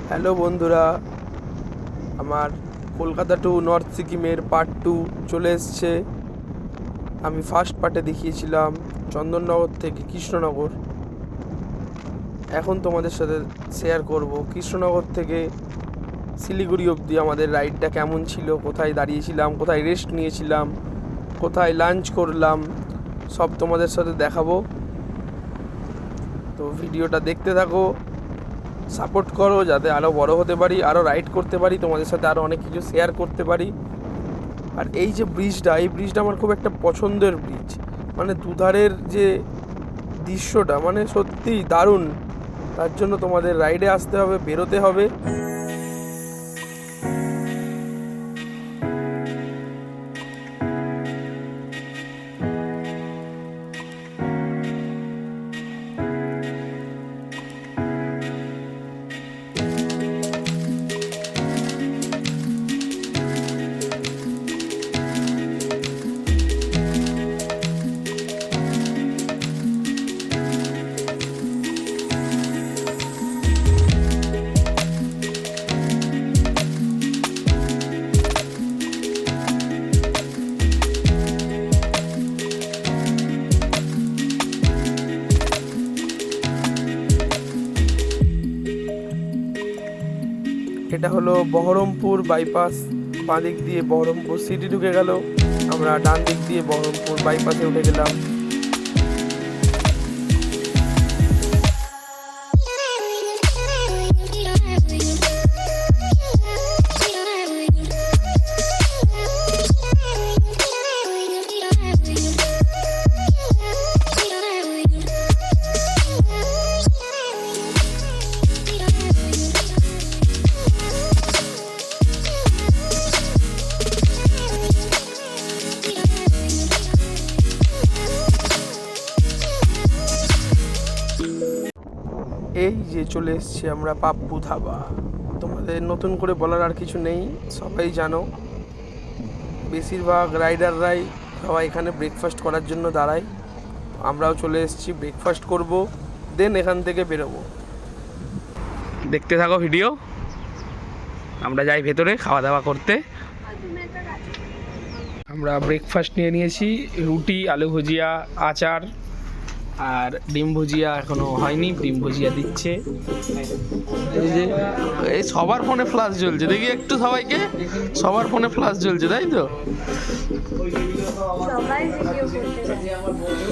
Hello বন্ধুরা, আমার Kolkata two north সিকিমের পার্ট 2 চলে এসছে। আমি ফার্স্ট পার্টে দেখিয়েছিলাম চন্দননগর থেকে কৃষ্ণনগর। এখন তোমাদের সাথে শেয়ার করব কৃষ্ণনগর থেকে শিলিগুড়ি অবধি আমাদের রাইডটা কেমন ছিল, কোথায় দাঁড়িয়েছিলাম, কোথায় রেস্ট নিয়েছিলাম, কোথায় লাঞ্চ করলাম, সব তোমাদের সাথে দেখাবো। তো ভিডিওটা দেখতে থাকো, সাপোর্ট করো যাতে আরও বড় হতে পারি, আরও রাইড করতে পারি, তোমাদের সাথে আরও অনেক কিছু শেয়ার করতে পারি। আর এই যে ব্রিজটা, এই ব্রিজটা আমার খুব একটা পছন্দের ব্রিজ। মানে দুধারের যে দৃশ্যটা মানে সত্যিই দারুণ। তার জন্য তোমাদের রাইডে আসতে হবে, বেরোতে হবে। এটা হলো বহরমপুর বাইপাস। বাঁ দিক দিয়ে বহরমপুর সিটি ঢুকে গেল, আমরা ডান দিক দিয়ে বহরমপুর বাইপাসে উঠে গেলাম। এই যে চলে এসছি আমরা পাপ্পু ধাবা। তোমাদের নতুন করে বলার আর কিছু নেই, সবাই জানো। বেশিরভাগ রাইডাররাই সবাই এখানে ব্রেকফাস্ট করার জন্য দাঁড়ায়। আমরাও চলে এসেছি, ব্রেকফাস্ট করব, দেন এখান থেকে বেরোবো। দেখতে থাকো ভিডিও। আমরা যাই ভেতরে খাওয়া দাওয়া করতে। আমরা ব্রেকফাস্ট নিয়ে নিয়েছি, রুটি, আলু ভুজিয়া, আচার আর ডিম ভুজিয়া এখনো হয়নি, ডিম ভুজিয়া দিচ্ছে। এই যে এই সবার ফোনে ফ্ল্যাশ জ্বলছে, দেখি একটু সবাইকে, সবার ফোনে ফ্ল্যাশ জ্বলছে, তাই তো? সবাই ভিডিও করতে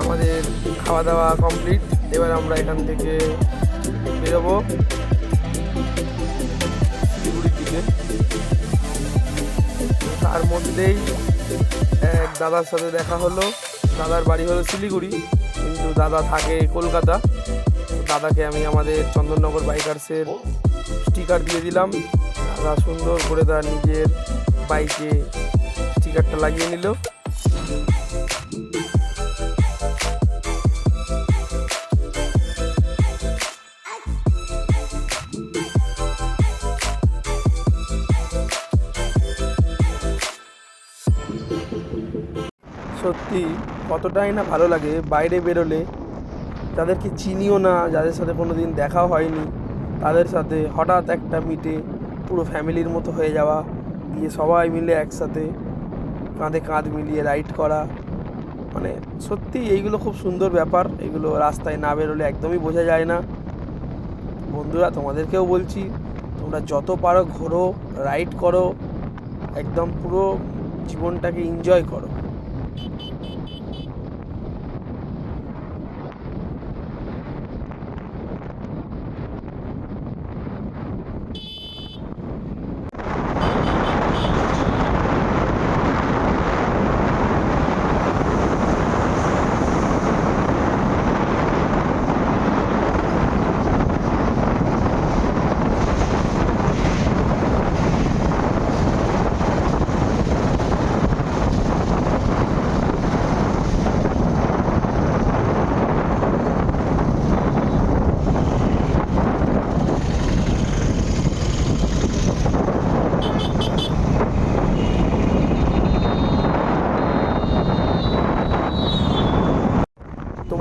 আমাদের খাওয়া দাওয়া কমপ্লিট। এবার আমরা এখান থেকে বেরোবো শিলিগুড়ির দিকে। তার মধ্যেই এক দাদার সাথে দেখা হলো। দাদার বাড়ি হলো শিলিগুড়ি, কিন্তু দাদা থাকে কলকাতা। দাদাকে আমি আমাদের চন্দননগর বাইকার্সের স্টিকার দিয়ে দিলাম। দাদা সুন্দর করে তার নিজের বাইকে স্টিকারটা লাগিয়ে নিল। সত্যি কতটাই না ভালো লাগে বাইরে বেরোলে, যাদেরকে চিনিও না, যাদের সাথে কোনো দিন দেখাও হয়নি, তাদের সাথে হঠাৎ একটা মিটে পুরো ফ্যামিলির মতো হয়ে যাওয়া, দিয়ে সবাই মিলে একসাথে কাঁধে কাঁধ মিলিয়ে রাইড করা। মানে সত্যি এইগুলো খুব সুন্দর ব্যাপার। এগুলো রাস্তায় না বেরোলে একদমই বোঝা যায় না। বন্ধুরা, তোমাদেরকেও বলছি, তোমরা যত পারো ঘোরো, রাইড করো, একদম পুরো জীবনটাকে এনজয় করো।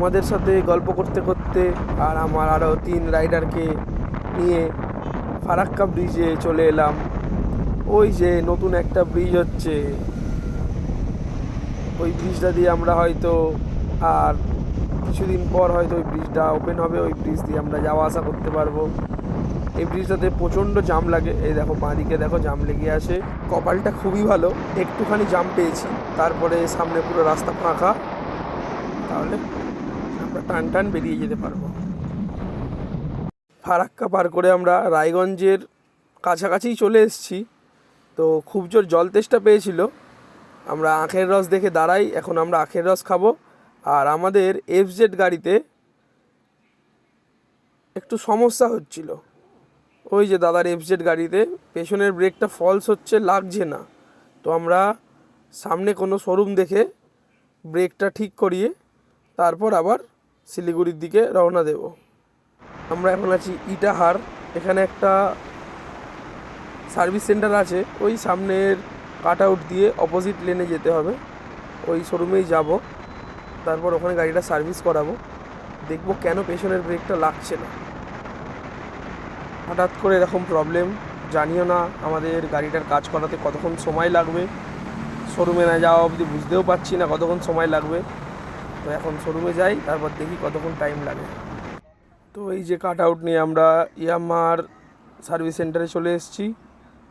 আমাদের সাথে গল্প করতে করতে আর আমার আরও 3 রাইডারকে নিয়ে ফারাক্কা ব্রিজে চলে এলাম। ওই যে নতুন একটা ব্রিজ হচ্ছে, ওই ব্রিজটা দিয়ে আমরা হয়তো আর কিছুদিন পর হয়তো ওই ব্রিজটা ওপেন হবে, ওই ব্রিজ দিয়ে আমরা যাওয়া আসা করতে পারবো। এই ব্রিজটাতে প্রচণ্ড জাম লাগে, এই দেখো বাঁদিকে দেখো জাম লেগে আসে। কপালটা খুবই ভালো, একটুখানি জাম পেয়েছি, তারপরে সামনে পুরো রাস্তা ফাঁকা, তাহলে আমরা টান টান বেরিয়ে যেতে পারবো। ফারাক্কা পার করে আমরা রায়গঞ্জের কাছাকাছিই চলে এসেছি। তো খুব জোর জল তেষ্টা পেয়েছিল, আমরা আখের রস দেখে দাঁড়াই, এখন আমরা আখের রস খাবো। আর আমাদের এফজেড গাড়িতে একটু সমস্যা হচ্ছিল, ওই যে দাদার এফজেড গাড়িতে পেছনের ব্রেকটা ফলস হচ্ছে, লাগছে না। তো আমরা সামনে কোনো শোরুম দেখে ব্রেকটা ঠিক করিয়ে তারপর আবার শিলিগুড়ির দিকে রওনা দেব। আমরা এখন আছি ইটাহার, এখানে একটা সার্ভিস সেন্টার আছে, ওই সামনের কাট আউট দিয়ে অপোজিট লেনে যেতে হবে, ওই শোরুমেই যাব, তারপর ওখানে গাড়িটা সার্ভিস করাবো, দেখবো কেন পেছনের ব্রেকটা লাগছে না। হঠাৎ করে এরকম প্রবলেম, জানিও না আমাদের গাড়িটার কাজ করাতে কতক্ষণ সময় লাগবে, শোরুমে না যাওয়া অবধি বুঝতেও পারছি না কতক্ষণ সময় লাগবে। তো এখন শোরুমে যাই, তারপর দেখি কতক্ষণ টাইম লাগে। তো এই যে কাট আউট নিয়ে আমরা ইয়ামাহার সার্ভিস সেন্টারে চলে এসেছি।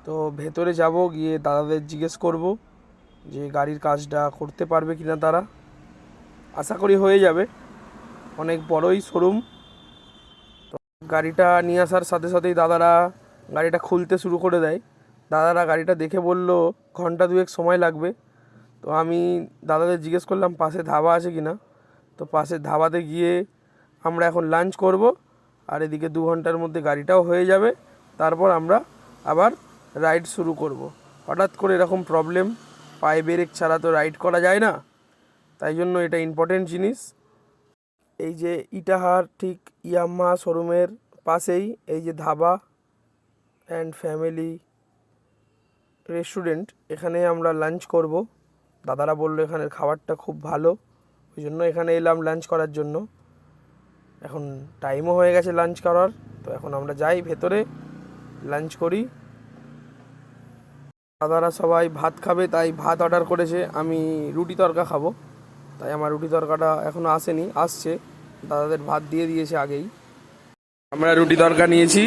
তো ভেতরে যাব, গিয়ে দাদাদের জিজ্ঞেস করব যে গাড়ির কাজটা করতে পারবে কিনা তারা, আশা করি হয়ে যাবে, অনেক বড়ই শোরুম। তো গাড়িটা নিয়ে আসার সাথে সাথেই দাদারা গাড়িটা খুলতে শুরু করে দেয়। দাদারা গাড়িটা দেখে বলল ঘন্টা 2 সময় লাগবে। তো আমি দাদাদের জিজ্ঞেস করলাম পাশে ধাবা আছে কি না। তো পাশের ধাবাতে গিয়ে আমরা এখন লাঞ্চ করব, আর এদিকে 2 ঘন্টার মধ্যে গাড়িটাও হয়ে যাবে, তারপর আমরা আবার রাইড শুরু করব। হঠাৎ করে এরকম প্রবলেম, পায়ে ব্রেক ছাড়া তো রাইড করা যায় না, তাই জন্য এটা ইম্পর্টেন্ট জিনিস। এই যে ইটাহার ঠিক ইয়ামাহা শোরুমের পাশেই এই যে ধাবা অ্যান্ড ফ্যামিলি রেস্টুরেন্ট, এখানে আমরা লাঞ্চ করব। দাদারা বললো এখানের খাবারটা খুব ভালো, ওই জন্য এখানে এলাম লাঞ্চ করার জন্য। এখন টাইমও হয়ে গেছে লাঞ্চ করার, তো এখন আমরা যাই ভেতরে লাঞ্চ করি। দাদারা সবাই ভাত খাবে, তাই ভাত অর্ডার করেছে, আমি রুটি তরকা খাবো, তাই আমার রুটি তরকাটা এখনও আসেনি, আসছে। দাদাদের ভাত দিয়ে দিয়েছে আগেই, আমরা রুটি তরকা নিয়েছি,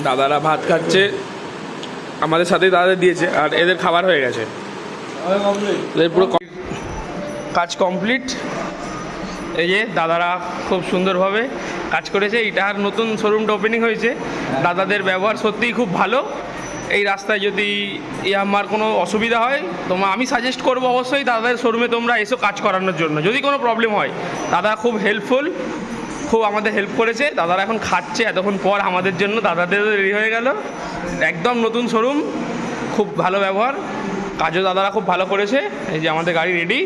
দাদারা ভাত খাচ্ছে, আমাদের সাথেই দাদাদের দিয়েছে, আর এদের খাবার হয়ে গেছে, এদের পুরো কাজ কমপ্লিট। এই যে দাদারা খুব সুন্দরভাবে কাজ করেছে, ইটাহার নতুন শোরুমটা ওপেনিং হয়েছে, দাদাদের ব্যবহার সত্যিই খুব ভালো। এই রাস্তায় যদি ইয়ামাহার কোনো অসুবিধা হয় আমি সাজেস্ট করবো অবশ্যই দাদাদের শোরুমে তোমরা এসো কাজ করানোর জন্য, যদি কোনো প্রবলেম হয়। দাদা খুব হেল্পফুল, খুব আমাদের হেল্প করেছে। দাদারা এখন খাচ্ছে এতক্ষণ পর আমাদের জন্য, দাদাদের রেডি হয়ে গেল, একদম নতুন শোরুম, খুব ভালো ব্যবহার, কাজও দাদারা খুব ভালো করেছে। এই যে আমাদের গাড়ি রেডি,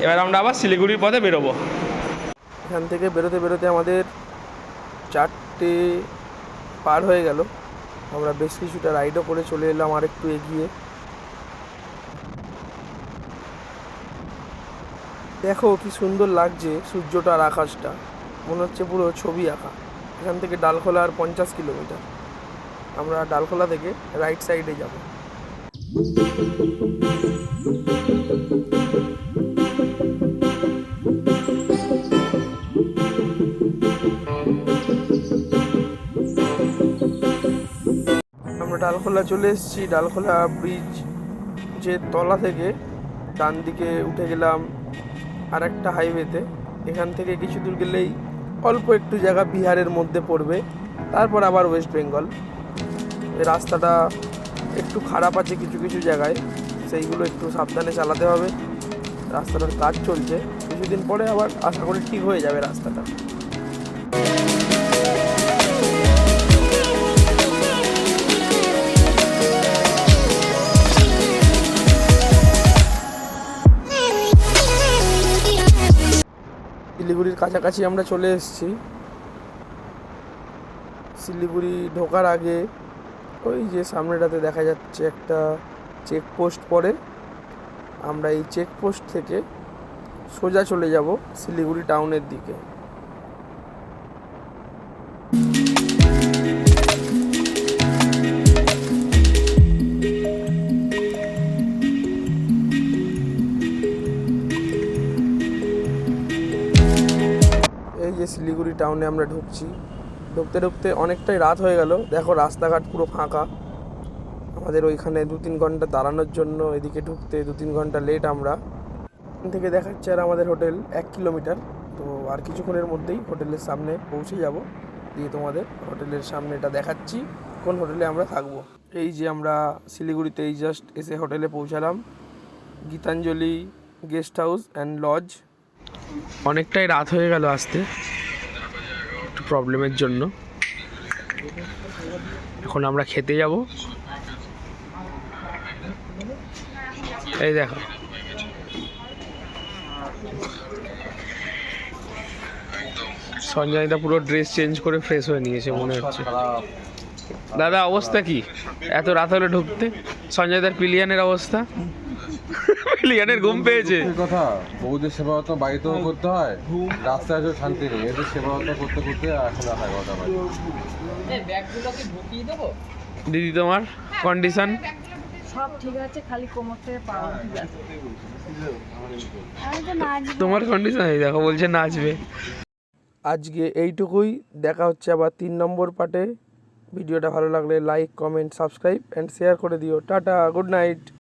এবার আমরা আবার শিলিগুড়ির পথে বেরোবো। এখান থেকে বেরোতে বেরোতে আমাদের 4টে পার হয়ে গেল, আমরা বেশ কিছুটা রাইডও করে চলে এলাম আর একটু এগিয়ে। দেখো কি সুন্দর লাগছে সূর্যটা আর আকাশটা, মনে হচ্ছে পুরো ছবি আঁকা। এখান থেকে ডালখোলা আর 50 কিলোমিটার, আমরা ডালখোলা থেকে রাইট সাইডে যাব। আমরা ডালখোলা চলে এসেছি, ডালখোলা ব্রিজ যে তলা থেকে ডান দিকে উঠে গেলাম আর একটা হাইওয়েতে। এখান থেকে কিছু দূর গেলেই অল্প একটু জায়গা বিহারের মধ্যে পড়বে, তারপর আবার ওয়েস্ট বেঙ্গল। এই রাস্তাটা একটু খারাপ আছে কিছু কিছু জায়গায়, সেইগুলো একটু সাবধানে চালাতে হবে। রাস্তাটার কাজ চলছে, কিছুদিন পরে আবার আশা করি ঠিক হয়ে যাবে রাস্তাটা। শিলিগুড়ির কাছাকাছি আমরা চলে এসেছি। শিলিগুড়ি ঢোকার আগে ওই যে সামনেটাতে দেখা যাচ্ছে একটা চেকপোস্ট পড়ে, আমরা এই চেকপোস্ট থেকে সোজা চলে যাব শিলিগুড়ি টাউনের দিকে। এই যে শিলিগুড়ি টাউনে আমরা ঢুকছি, ঢুকতে ঢুকতে অনেকটাই রাত হয়ে গেল। দেখো রাস্তাঘাট পুরো ফাঁকা। আমাদের ওইখানে 2-3 ঘন্টা দাঁড়ানোর জন্য এদিকে ঢুকতে 2-3 ঘন্টা লেট আমরা। এখান থেকে দেখাচ্ছে আর আমাদের হোটেল 1 কিলোমিটার। তো আর কিছুক্ষণের মধ্যেই হোটেলের সামনে পৌঁছে যাব, দিয়ে তোমাদের হোটেলের সামনেটা দেখাচ্ছি কোন হোটেলে আমরা থাকবো। এই যে আমরা শিলিগুড়িতে এই জাস্ট এসে হোটেলে পৌঁছালাম, Gitanjali guest house and lodge. অনেকটাই রাত হয়ে গেল আসতে, একটু প্রবলেমের জন্য। এখন আমরা খেতে যাব। এই দেখো সঞ্জয়দা পুরো ড্রেস চেঞ্জ করে ফ্রেশ হয়ে নিয়েছে মনে হচ্ছে। দাদা অবস্থা কি এত রাত হলে ঢুকতে? সঞ্জয়দার পিলিয়ানের অবস্থা? পিলিয়ানের ঘুম পেয়েছে। কথা, বউদের সেবা তো বাড়িতেও করতে হয়, রাস্তায় আসলে শান্তি নেই। এদের সেবা করতে করতে এখন 11টা বাজে। দিদি তোমার কন্ডিশন? সব ঠিক আছে, খালি কোমর থেকে পা অবধি ব্যথা। আমি তো নাচবো। তোমার কন্ডিশন এই দেখো, বলছে নাচবে। আজকে এইটুকুই, দেখা হচ্ছে আবার 3 নম্বর পার্টে। ভিডিওটা ভালো লাগলে like, comment, subscribe and share করে দিও। Tata, good night.